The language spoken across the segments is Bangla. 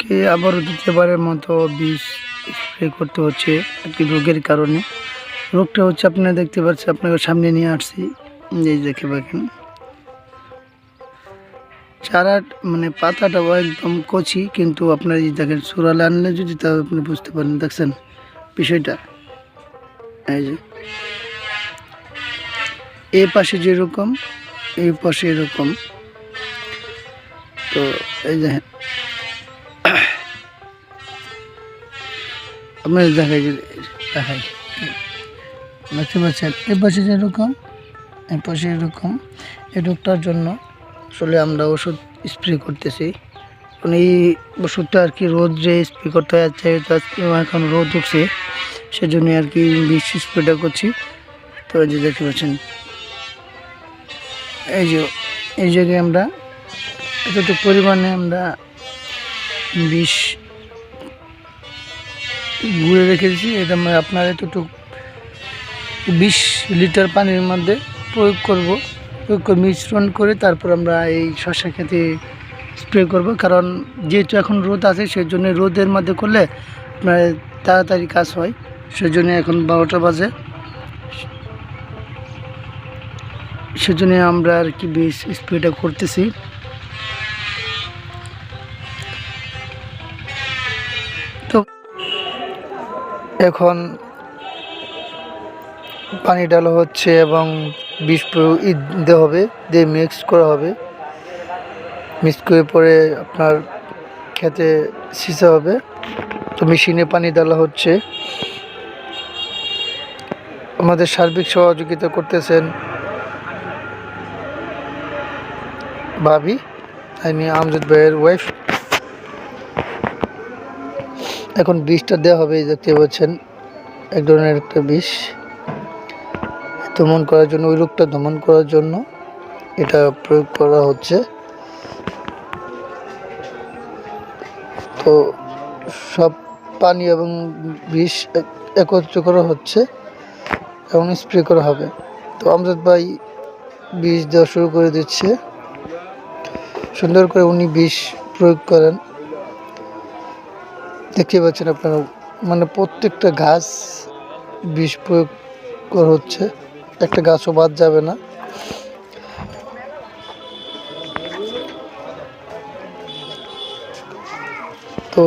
আজকে আবারও দ্বিতীয়বারের মতো বিষ স্প্রে করতে হচ্ছে একটি রোগের কারণে। রোগটা হচ্ছে আপনারা দেখতে পাচ্ছেন, আপনাকে সামনে নিয়ে আসছি, এই দেখে পাচ্ছেন চারা মানে পাতাটাও একদম কচি, কিন্তু আপনারা যদি দেখেন সুরালে আনলে যদি তাহলে আপনি বুঝতে পারেন। দেখছেন বিষয়টা, এই যে এই পাশে যেরকম এই পাশে এরকম। তো এই যে আপনার দেখাই দেখতে পাচ্ছেন এই পাশে যেরকম এই পাশে এরকম। এই রোগটার জন্য আসলে আমরা ওষুধ স্প্রে করতেছি। এই ওষুধটা আর কি রোদ স্প্রে করতে যাচ্ছে, এখন রোদ উঠছে, সেজন্য আর কি বিষ স্প্রেটা করছি। তো এই যে দেখতে পাচ্ছেন এই জায়গায় আমরা এতটুকু পরিমাণে আমরা বিষ গুঁড়ে রেখেছি। এটা আপনার এতটুকু 20 লিটার পানির মধ্যে প্রয়োগ করে মিশ্রণ করে তারপর আমরা এই শসা খেতে স্প্রে করব। কারণ যেহেতু এখন রোদ আছে, সেই জন্য রোদের মধ্যে করলে আপনার তাড়াতাড়ি কাজ হয়। সেজন্য এখন 12টা বাজে, সেজন্য আমরা আর কি বিষ স্প্রেটা করতেছি। তো এখন পানি ডালা হচ্ছে এবং বিষ দিতে হবে, দিয়ে মিক্স করা হবে। মিক্স করে পরে আপনার খেতে ছিঁচা হবে। তো মেশিনে পানি ডালা হচ্ছে। আমাদের সার্বিক সহযোগিতা করতেছেন ভাবি, আমি আমজাদ ভাইয়ের ওয়াইফ। এখন বিষটা দেওয়া হবে, দেখতে পাচ্ছেন এক ধরনের একটা বিষ দমন করার জন্য, ওই রোগটা দমন করার জন্য এটা প্রয়োগ করা হচ্ছে। তো সব পানি এবং বিষ একত্র করা হচ্ছে এবং স্প্রে করা হবে। তো আমজাদ ভাই বিষ দেওয়া শুরু করে দিচ্ছে। সুন্দর করে উনি বিষ প্রয়োগ করেন, দেখতে পাচ্ছেন আপনারা। মানে প্রত্যেকটা গাছ বিষ প্রয়োগ করা হচ্ছে, একটা গাছও বাদ যাবে না। তো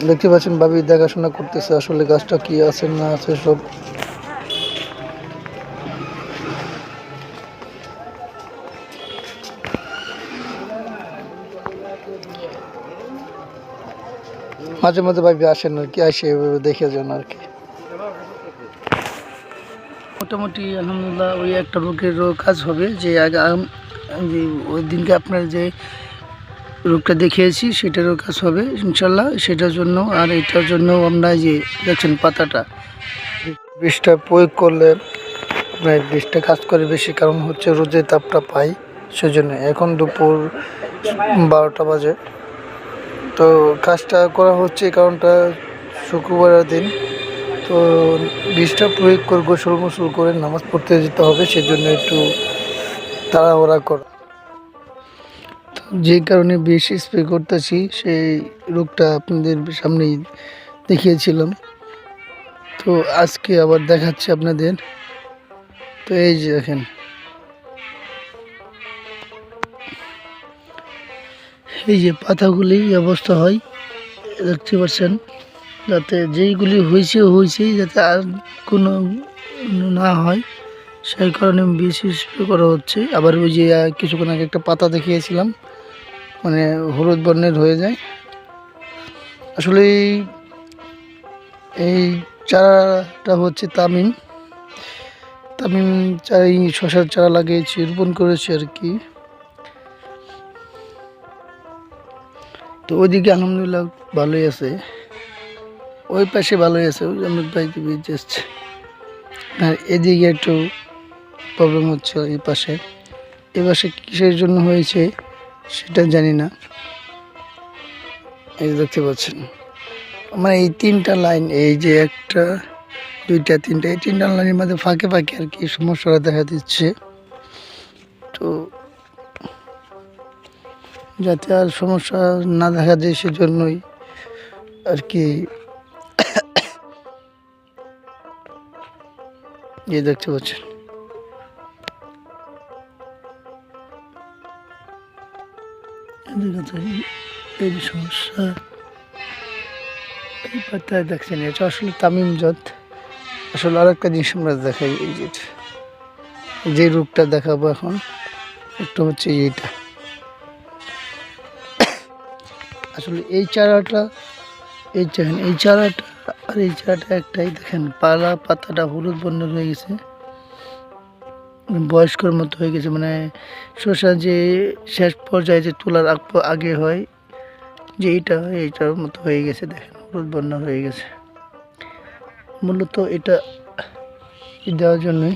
দেখতে পাচ্ছেন ভাবি দেখাশোনা করতেছে আসলে গাছটা কি আছে না আছে সব। মাঝে মাঝে ভাবি আসেন আর কি, আসে এভাবে দেখে যান আর কি। মোটামুটি আলহামদুলিল্লাহ ওই একটা রোগেরও কাজ হবে, যে আগে যে ওই দিনকে আপনার যে রোগটা দেখিয়েছি সেটারও কাজ হবে ইনশাল্লাহ। সেটার জন্য আর এটার জন্য আমরা যে দেখছেন পাতাটা বিষটা প্রয়োগ করলে আপনার বিষটা কাজ করে বেশি, কারণ হচ্ছে রোদের তাপটা পাই সেজন্য। এখন দুপুর 12টা বাজে। তো কাজটা করা হচ্ছে, কারণটা শুক্রবারের দিন। তো বিষটা প্রয়োগ করে গোসল করে নামাজ পড়তে যেতে হবে, সেজন্য একটু তাড়াহুড়া করা। যে কারণে বিষ স্প্রে করতেছি, সেই রোগটা আপনাদের সামনেই দেখিয়েছিলাম। তো আজকে আবার দেখাচ্ছি আপনাদের। তো এই যে দেখেন এই যে পাতাগুলি অবস্থা হয়, দেখতে পাচ্ছেন। যাতে যেইগুলি হয়েছেই যাতে আর কোনো না হয়, সেই কারণে বিষ স্প্রে করা হচ্ছে। আবার ওই যে কিছুক্ষণ আগে একটা পাতা দেখিয়েছিলাম, মানে হলুদ বর্ণের হয়ে যায়। আসলে এই চারাটা হচ্ছে তামিম চারা, শশার চারা লাগিয়েছি, রোপণ করেছি আর কি। তো ওইদিকে আলহামদুলিল্লাহ ভালোই আছে, ওই পাশে ভালোই আছে, ওই আমজাদ ভাই বীজ আসছে। আর এদিকে একটু প্রবলেম হচ্ছে, এই পাশে কিসের জন্য হয়েছে সেটা জানি না। এই দেখতে পাচ্ছেন মানে এই 3টা লাইন, এই যে 1টা 2টা 3টা, এই 3টা লাইনের মধ্যে ফাঁকে আর কি সমস্যাটা দেখা দিচ্ছে। তো যাতে আর সমস্যা না দেখা যায় সেজন্যই আর কি এই দেখতে পাচ্ছেন এই যে সমস্যা এই পাতায় দেখছেন এটা আসলে তামিম জাত। আসলে আর একটা জিনিস আমরা দেখাই, এই যে রোগটা দেখাবো এখন একটা হচ্ছে এইটা। আসলে এই চারাটা দেখেন, এই চারাটা আর এই চারাটা একটাই, দেখেন পালা পাতাটা হলুদ বর্ণের হয়ে গেছে, বয়স্কর মতো হয়ে গেছে, মানে শসা যে শেষ পর্যায়ে যে তোলার আগে হয় যে এইটা হয়, এইটার মতো হয়ে গেছে, দেখেন হলুদ বর্ণ হয়ে গেছে। মূলত এটা দেওয়ার জন্যই